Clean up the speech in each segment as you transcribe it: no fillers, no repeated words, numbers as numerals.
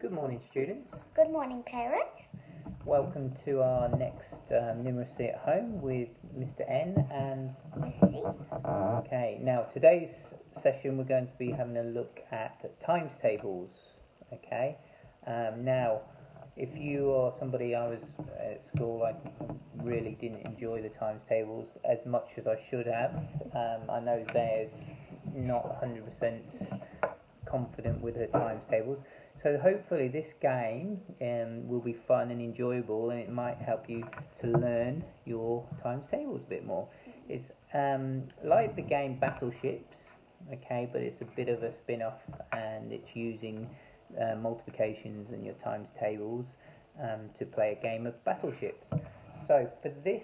Good morning, students. Good morning, parents. Welcome to our next Numeracy at Home with Mr. N and Miss C. Okay, now today's session we're going to be having a look at times tables. Okay, now if you are somebody, I was at school, I really didn't enjoy the times tables as much as I should have. I know there's not 100% confident with her times tables. So hopefully this game will be fun and enjoyable, and it might help you to learn your times tables a bit more. It's like the game Battleships, okay, but it's a bit of a spin-off, and it's using multiplications and your times tables to play a game of Battleships. So for this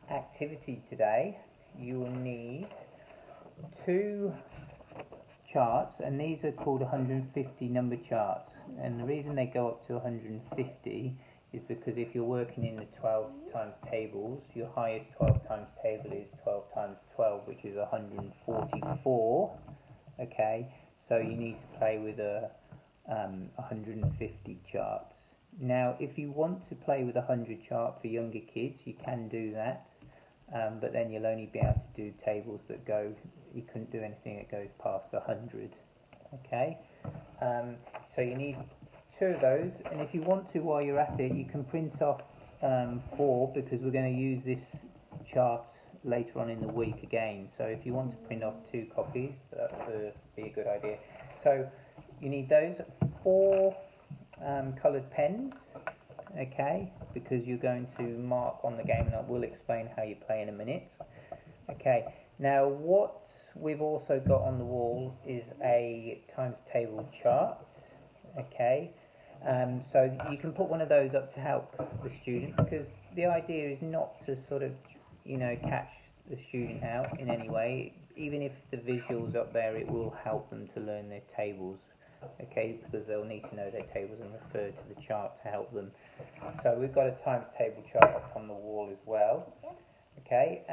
activity today, you will need two charts, and these are called 150 number charts, and the reason they go up to 150 is because if you're working in the 12 times tables, your highest 12 times table is 12 times 12, which is 144. Okay, so you need to play with a 150 charts. Now if you want to play with 100 charts for younger kids, you can do that, but then you'll only be able to do tables that go, you couldn't do anything that goes past 100. Okay, so you need two of those, and if you want to, while you're at it, you can print off 4, because we're going to use this chart later on in the week again. So if you want to print off 2 copies, that would be a good idea. So you need those 4 coloured pens, okay, because you're going to mark on the game, and I will explain how you play in a minute. Okay, now what we've also got on the wall is a times table chart, okay, so you can put one of those up to help the student, because the idea is not to sort of, you know, catch the student out in any way. Even if the visuals up there, it will help them to learn their tables, okay, because they'll need to know their tables and refer to the chart to help them. So we've got a times table chart up on the wall as well. Okay,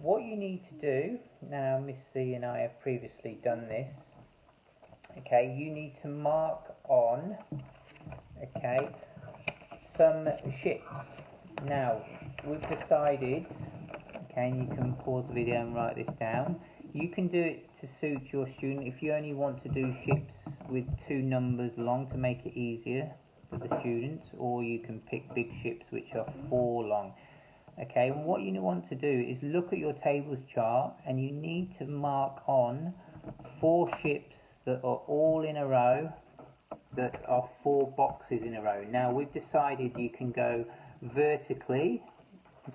what you need to do, now Miss C and I have previously done this, okay, you need to mark on, okay, some ships. Now, we've decided, okay, and you can pause the video and write this down, you can do it to suit your student if you only want to do ships with 2 numbers long to make it easier for the students, or you can pick big ships which are 4 long. Okay, and what you want to do is look at your tables chart, and you need to mark on 4 ships that are all in a row, that are 4 boxes in a row. Now we've decided you can go vertically,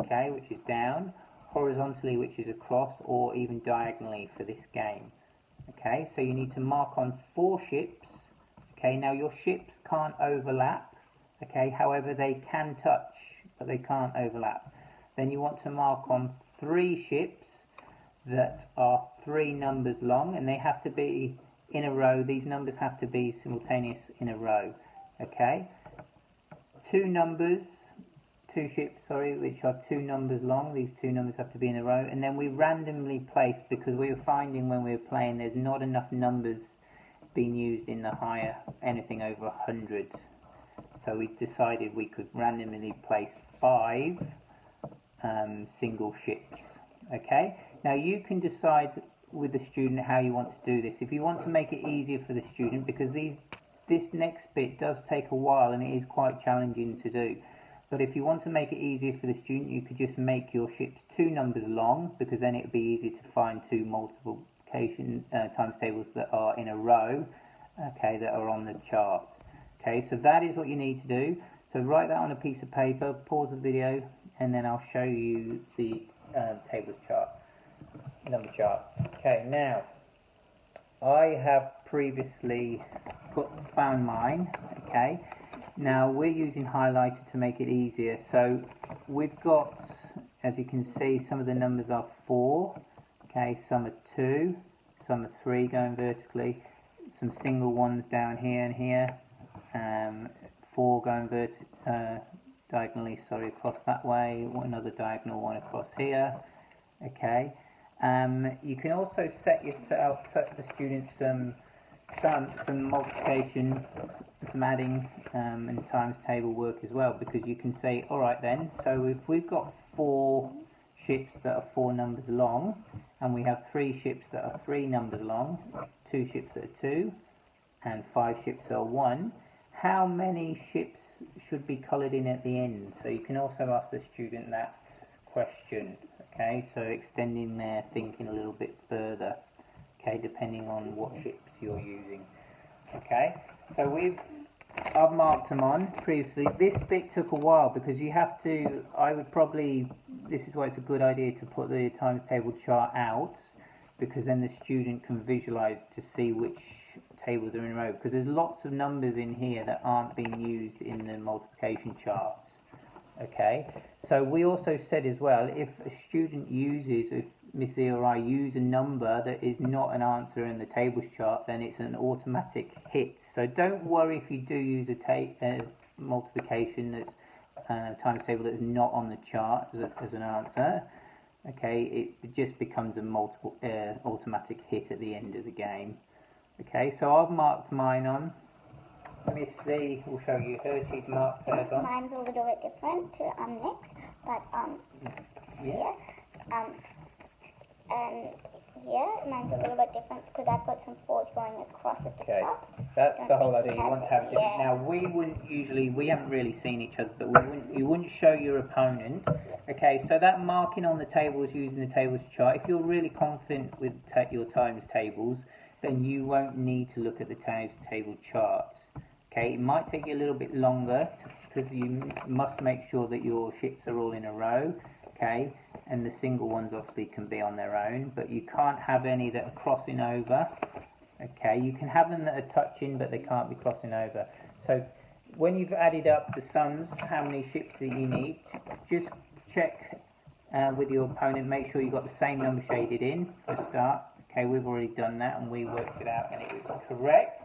okay, which is down, horizontally, which is across, or even diagonally for this game. Okay, so you need to mark on 4 ships. Okay, now your ships can't overlap, okay, however they can touch, but they can't overlap. Then you want to mark on 3 ships that are 3 numbers long, and they have to be in a row. These numbers have to be simultaneous in a row. Okay, 2 ships, which are 2 numbers long. These 2 numbers have to be in a row, and then we randomly place, because we were finding when we were playing there's not enough numbers being used in the higher, anything over 100. So we decided we could randomly place 5 single ships. Okay, now you can decide with the student how you want to do this. If you want to make it easier for the student, because this next bit does take a while and it is quite challenging to do, but if you want to make it easier for the student, you could just make your ships 2 numbers long, because then it would be easy to find 2 multiplication times tables that are in a row, okay, that are on the chart. Okay, so that is what you need to do. So write that on a piece of paper, pause the video, and then I'll show you the tables chart, number chart. Okay, now I have previously found mine. Okay, now we're using highlighter to make it easier. So we've got, as you can see, some of the numbers are 4. Okay, some are 2, some are 3 going vertically, some single ones down here and here. 4 going diagonally, across that way, another diagonal one across here. Okay, you can also set the students some multiplication, some adding and times table work as well, because you can say, alright then, so if we've got 4 ships that are 4 numbers long, and we have 3 ships that are 3 numbers long, 2 ships that are 2, and 5 ships that are 1, how many ships should be coloured in at the end? So you can also ask the student that question, okay, so extending their thinking a little bit further, okay, depending on what ships you're using. Okay, so I've marked them on previously. This bit took a while because you have to, this is why it's a good idea to put the times table chart out, because then the student can visualize to see which tables are in a row, because there's lots of numbers in here that aren't being used in the multiplication charts. Okay, so we also said as well, if a student uses, if Miss E or I use a number that is not an answer in the tables chart, then it's an automatic hit. So don't worry if you do use a multiplication that's times table that is not on the chart as an answer. Okay, it just becomes a automatic hit at the end of the game. Okay, so I've marked mine on. Miss C will show you hers. She's marked hers on. Mine's a little bit different to Nick's, but yeah. Mine's a little bit different because I've got some 4s going across at the top. That's the whole idea. You want to have it different. Now we haven't really seen each other, but you wouldn't show your opponent. Okay, so that marking on the tables using the tables chart, if you're really confident with your times tables, then you won't need to look at the times table charts. Okay, it might take you a little bit longer because you must make sure that your ships are all in a row. Okay, and the single ones obviously can be on their own, but you can't have any that are crossing over. Okay, you can have them that are touching, but they can't be crossing over. So when you've added up the sums, how many ships that you need, just check with your opponent, make sure you've got the same number shaded in for a start. Okay, we've already done that and we worked it out and it was correct.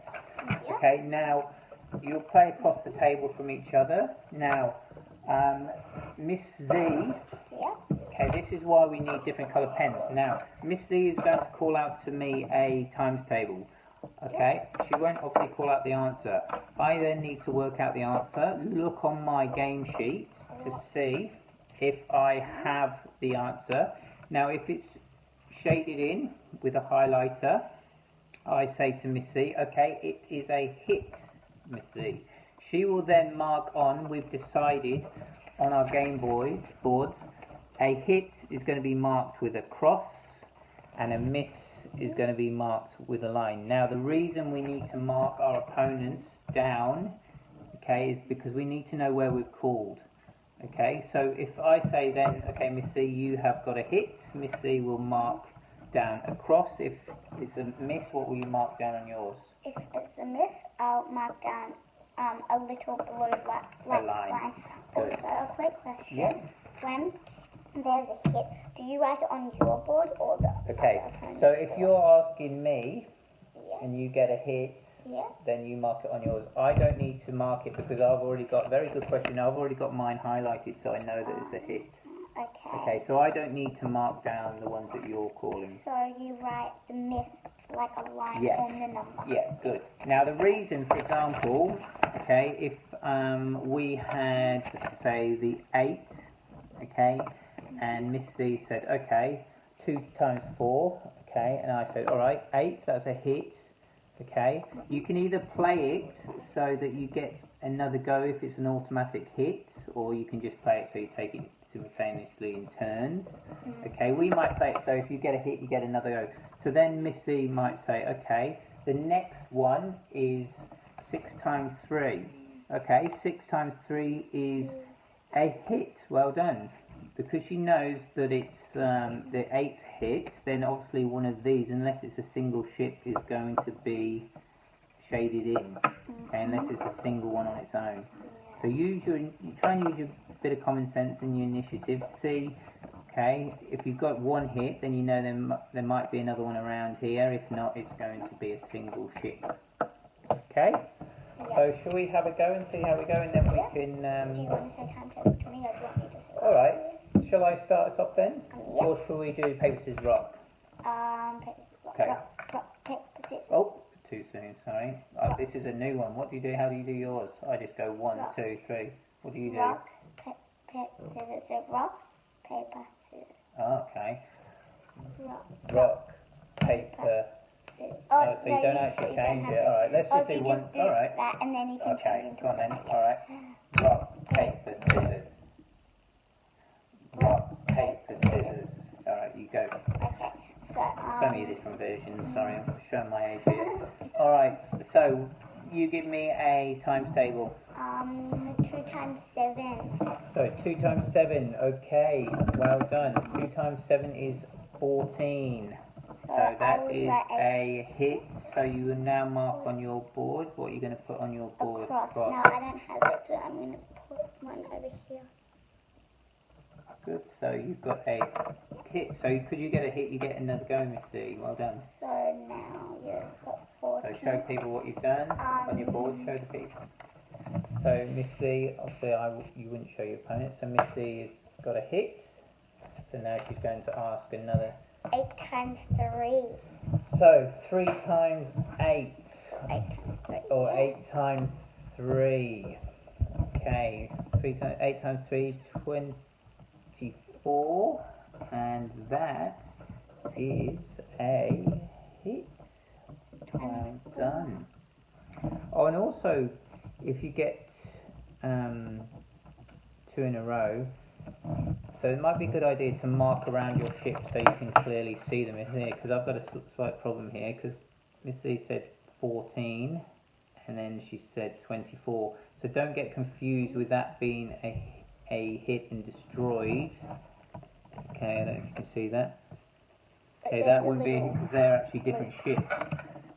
Okay, now you'll play across the table from each other. Now, Miss Z, okay, this is why we need different colour pens. Now, Miss Z is going to call out to me a times table. Okay, she won't obviously call out the answer. I then need to work out the answer, look on my game sheet to see if I have the answer. Now, if it's shaded in with a highlighter, I say to Miss C, okay, it is a hit, Miss C. She will then mark on, we've decided on our game boards, a hit is going to be marked with a cross and a miss is going to be marked with a line. Now the reason we need to mark our opponents down, okay, is because we need to know where we've called. Okay, so if I say then, okay, Miss C, you have got a hit, Miss C will mark down a cross. If it's a miss, what will you mark down on yours? If it's a miss, I'll mark down a little blue line. Good. Also, a quick question. Yeah. When there's a hit, do you write it on your board or the Okay, so if you're asking me and you get a hit, then you mark it on yours. I don't need to mark it because I've already got, very good question, I've already got mine highlighted so I know that it's a hit. Okay, so I don't need to mark down the ones that you're calling. So you write the miss like a line on the number. Yeah, good. Now the reason, for example, okay, if we had, say, the 8, okay, and Miss C said, okay, 2 times 4, okay, and I said, alright, 8, that's a hit, okay. You can either play it so that you get another go if it's an automatic hit, or you can just play it so you take it simultaneously in turns. Okay, we might play it so if you get a hit, you get another go. So then Miss C might say, okay, the next one is 6 times 3. Okay, 6 times 3 is a hit. Well done. Because she knows that it's the 8th hit, then obviously one of these, unless it's a single ship, is going to be shaded in. Okay, unless it's a single one on its own. So you try and use your bit of common sense in your initiative. See, okay, if you've got one hit, then you know there might be another one around here. If not, it's going to be a single ship. Okay? So shall we have a go and see how we go, and then we can... Do you want to say timetable to me, or do you want me to say that? Alright, shall I start us off then? Or shall we do paper, scissors, rock? Paper, scissors, rock. Okay. Rock, paper, scissors. Oh, too soon, so sorry. This is a new one. What do you do? How do you do yours? I just go 1, 2, 3. What do you do? Rock, scissors, rock, paper, scissors. Oh, okay. Rock, paper. scissors. Oh, so you don't actually change it. Alright, let's just do one. Alright. That and then you can change go on then. Alright. Rock, paper, scissors. Rock, paper, scissors. Alright, you go. Okay. So many different versions, sorry, I'm showing my age here. Alright, so you give me a times table. 2 times 7. So 2 times 7, okay, well done. 2 times 7 is 14. So that is a hit. So you will now mark on your board. What are you going to put on your board? Cross. No, I don't have it, so I'm going to put one over here. Good, so you've got a hit. So could you get a hit, you get another go, Miss C. Well done. So now you've got 14. So show people what you've done on your board. Show the people. So Miss C, obviously you wouldn't show your opponent. So Miss C has got a hit. So now she's going to ask another. 8 times 3. So 3 times 8. 8 times 3. Or 8 times 3. Okay. 8 times 3 is 24. And that is a hit. Well done. Oh, and also, if you get 2 in a row, so it might be a good idea to mark around your ships so you can clearly see them, isn't it? Because I've got a slight problem here, because Miss Lee said 14, and then she said 24. So don't get confused with that being a hit and destroyed. Okay, I don't know if you can see that. Okay, that would be, because they're actually different ships.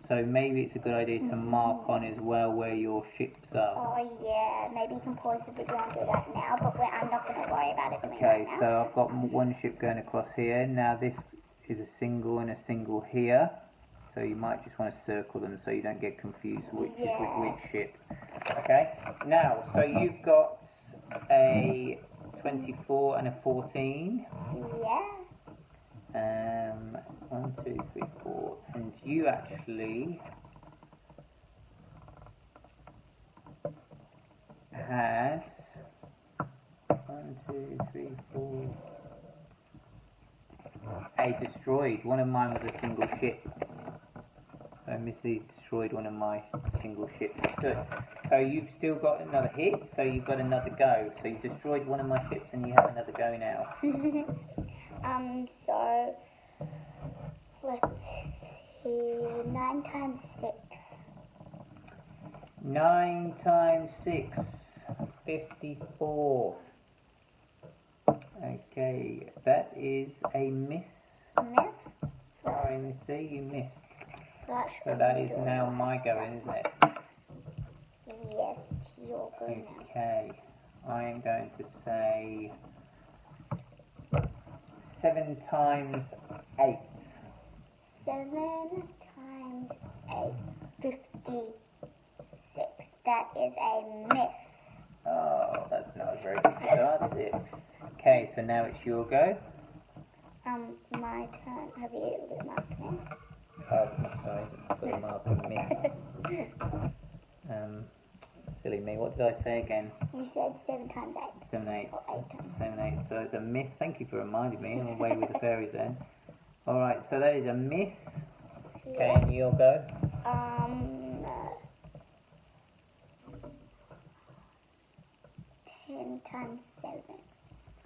So maybe it's a good idea to mark on as well where your ships are. Oh yeah, maybe you can pause if we want to do that now, but I'm not going to worry about it doing Okay, that so now. I've got one ship going across here. Now this is a single and a single here. So you might just want to circle them so you don't get confused which is which ship. Okay, now, so you've got a 24 and a 14. Yeah. 1, 2, 3, 4, and you actually had 1, 2, 3, 4, a destroyed. One of mine was a single ship. So Missy destroyed one of my single ships. Good. So you've still got another hit, so you've got another go. So you destroyed one of my ships and you have another go now. So let's see, 9 times 6. 9 times 6, 54. Okay, that is a miss. Miss? Sorry, Missy, you missed. So that is now my go, isn't it? Yes, your go now. Okay, I am going to say 7 times 8. 7 times 8, 56. That is a miss. Oh, that's not a very good start, is it? Okay, so now it's your go. My turn. Have you marked me? Oh, sorry, put a mark on miss. Silly me, what did I say again? You said 7 times 8. 7, 8. Or 8 times 7, 8. So it's a miss. Thank you for reminding me. I'm away with the fairies then. Alright, so that is a miss. Okay, and you'll go. 10 times 7.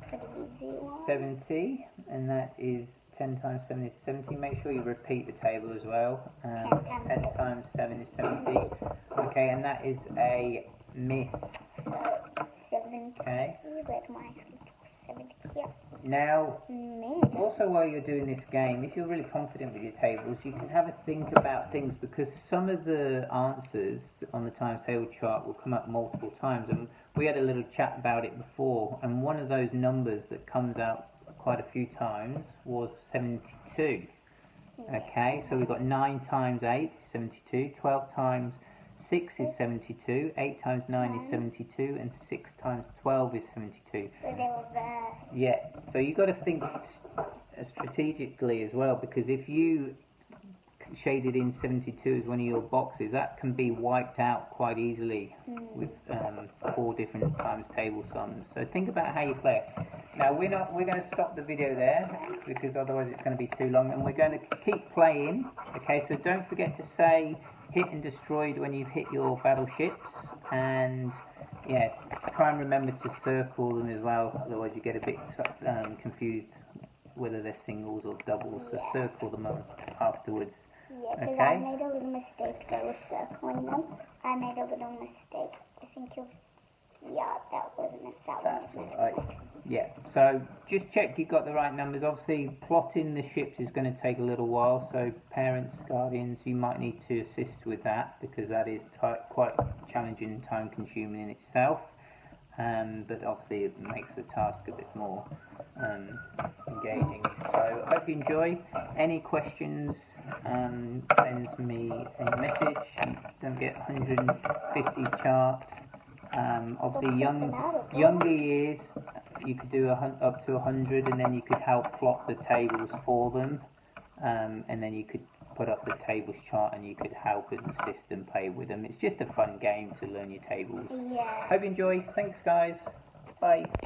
Pretty easy one. 70, and that is 10 times 7 is 70. Make sure you repeat the table as well. 10 times 7 is 70. Okay, and that is a miss. So 70. Okay. Where's my 70 here? Now, Miss. also while you're doing this game, if you're really confident with your tables, you can have a think about things, because some of the answers on the times table chart will come up multiple times, and we had a little chat about it before, and one of those numbers that comes out quite a few times was 72. Okay, so we've got 9 times 8 is 72, 12 times 6 is 72, 8 times 9 is 72, and 6 times 12 is 72. So they were there. Yeah, so you've got to think strategically as well, because if you shaded in 72 as one of your boxes, that can be wiped out quite easily with 4 different times table sums. So think about how you play it. Now we're going to stop the video there because otherwise it's going to be too long, and we're going to keep playing. Okay, so don't forget to say hit and destroyed when you've hit your battleships, and yeah, try and remember to circle them as well, otherwise you get a bit confused whether they're singles or doubles, so circle them up afterwards. Yeah, because okay? I made a little mistake that was circling them. I made a little mistake. I think that wasn't it. That's alright. Yeah, so just check you've got the right numbers. Obviously, plotting the ships is going to take a little while, so parents, guardians, you might need to assist with that because that is quite challenging and time consuming in itself. But obviously it makes the task a bit more engaging. So I hope you enjoy. Any questions, send me a message. Don't get 150 charts. Obviously younger years you could do up to 100, and then you could help plot the tables for them, and then you could put up the tables chart and you could help and assist and play with them. It's just a fun game to learn your tables. Yeah. Hope you enjoy. Thanks guys. Bye.